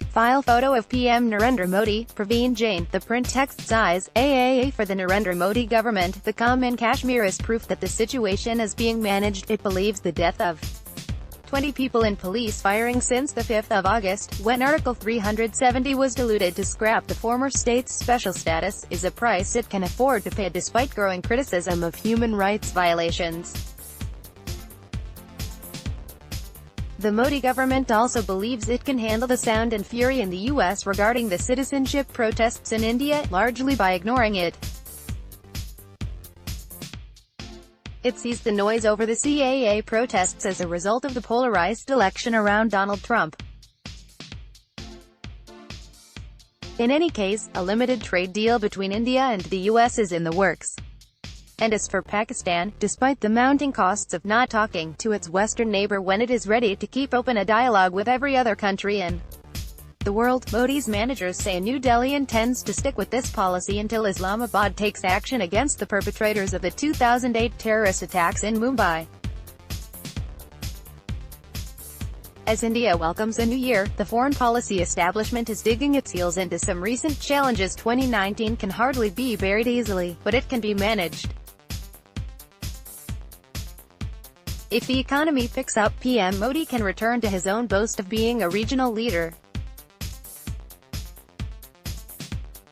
File photo of PM Narendra Modi, Praveen Jain, ThePrint Text Size, AAA for the Narendra Modi government. The calm in Kashmir is proof that the situation is being managed. It believes the death of 20 people in police firing since the 5th of August, when Article 370 was diluted to scrap the former state's special status, is a price it can afford to pay despite growing criticism of human rights violations. The Modi government also believes it can handle the sound and fury in the US regarding the citizenship protests in India, largely by ignoring it. It sees the noise over the CAA protests as a result of the polarized election around Donald Trump. In any case, a limited trade deal between India and the US is in the works. And as for Pakistan, despite the mounting costs of not talking to its western neighbor when it is ready to keep open a dialogue with every other country in the world, Modi's managers say New Delhi intends to stick with this policy until Islamabad takes action against the perpetrators of the 2008 terrorist attacks in Mumbai. As India welcomes a new year, the foreign policy establishment is digging its heels into some recent challenges. 2019 can hardly be buried easily, but it can be managed. If the economy picks up, PM Modi can return to his own boast of being a regional leader.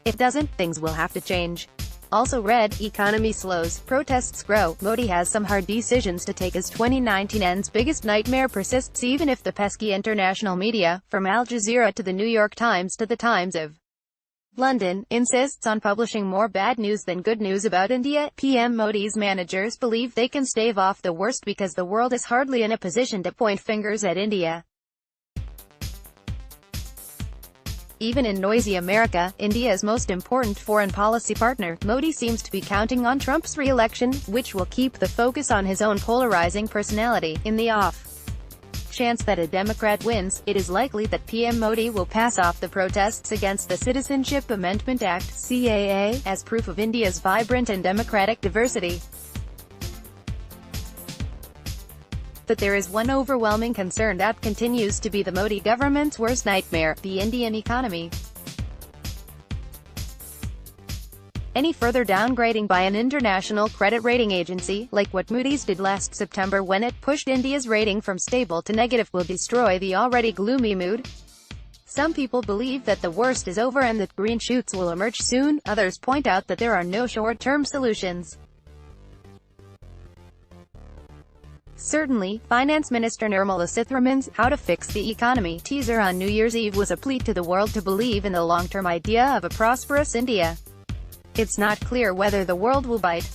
If it doesn't, things will have to change. Also read, economy slows, protests grow, Modi has some hard decisions to take as 2019's biggest nightmare persists. Even if the pesky international media, from Al Jazeera to the New York Times to the Times of London, insists on publishing more bad news than good news about India, PM Modi's managers believe they can stave off the worst because the world is hardly in a position to point fingers at India. Even in noisy America, India's most important foreign policy partner, Modi seems to be counting on Trump's re-election, which will keep the focus on his own polarizing personality. In the off chance that a Democrat wins, it is likely that PM Modi will pass off the protests against the Citizenship Amendment Act, CAA, as proof of India's vibrant and democratic diversity. But there is one overwhelming concern that continues to be the Modi government's worst nightmare: the Indian economy. Any further downgrading by an international credit rating agency, like what Moody's did last September when it pushed India's rating from stable to negative, will destroy the already gloomy mood. Some people believe that the worst is over and that green shoots will emerge soon. Others point out that there are no short-term solutions. Certainly, Finance Minister Nirmala Sitharaman's "How to Fix the Economy" teaser on New Year's Eve was a plea to the world to believe in the long-term idea of a prosperous India. It's not clear whether the world will bite.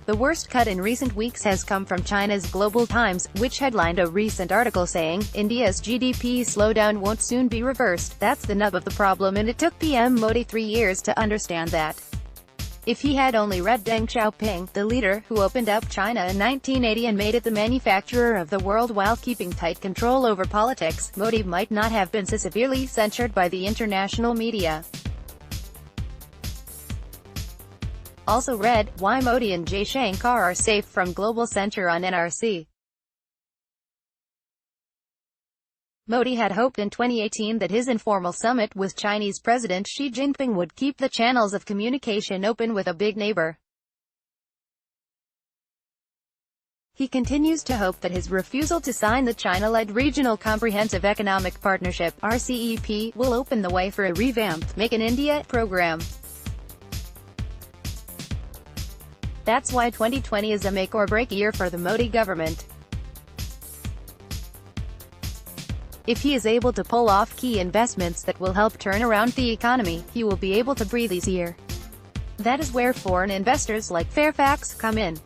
The worst cut in recent weeks has come from China's Global Times, which headlined a recent article saying, "India's GDP slowdown won't soon be reversed." That's the nub of the problem, and it took PM Modi 3 years to understand that. If he had only read Deng Xiaoping, the leader who opened up China in 1980 and made it the manufacturer of the world while keeping tight control over politics, Modi might not have been so severely censured by the international media. Also read, why Modi and Jay Shankar are safe from global censure on NRC. Modi had hoped in 2018 that his informal summit with Chinese President Xi Jinping would keep the channels of communication open with a big neighbor. He continues to hope that his refusal to sign the China-led Regional Comprehensive Economic Partnership (RCEP) will open the way for a revamped Make in India program. That's why 2020 is a make-or-break year for the Modi government. If he is able to pull off key investments that will help turn around the economy, he will be able to breathe easier. That is where foreign investors like Fairfax come in.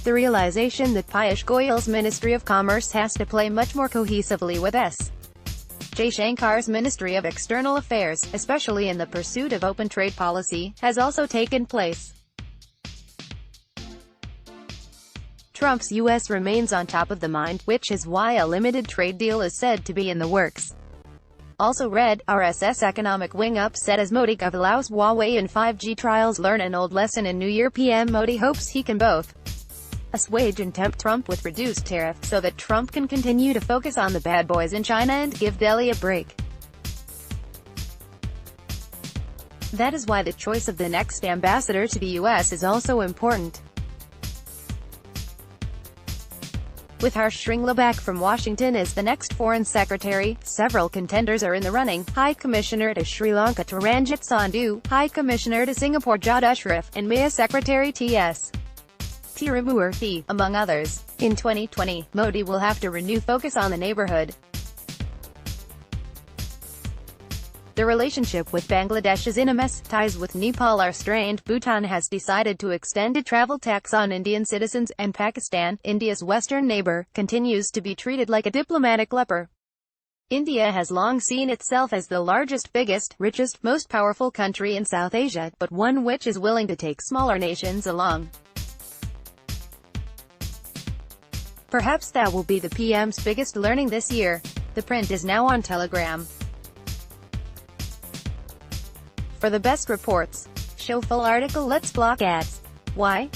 The realization that Piyush Goyal's Ministry of Commerce has to play much more cohesively with S. Jay Shankar's Ministry of External Affairs, especially in the pursuit of open trade policy, has also taken place. Trump's U.S. remains on top of the mind, which is why a limited trade deal is said to be in the works. Also read, RSS economic wing upset as Modi gov allows Huawei in 5G trials. Learn an old lesson in New Year. PM Modi hopes he can both assuage and tempt Trump with reduced tariffs so that Trump can continue to focus on the bad boys in China and give Delhi a break. That is why the choice of the next ambassador to the U.S. is also important. With Harsh Shringla back from Washington as the next foreign secretary, several contenders are in the running: High Commissioner to Sri Lanka Taranjit Sandhu, High Commissioner to Singapore Jawad Ashraf, and Maya Secretary T.S. Tirumurthy, among others. In 2020, Modi will have to renew focus on the neighborhood. The relationship with Bangladesh is in a mess, ties with Nepal are strained, Bhutan has decided to extend a travel tax on Indian citizens, and Pakistan, India's western neighbor, continues to be treated like a diplomatic leper. India has long seen itself as the largest, biggest, richest, most powerful country in South Asia, but one which is willing to take smaller nations along. Perhaps that will be the PM's biggest learning this year. The Print is now on Telegram. For the best reports, show full article, let's block ads. Why?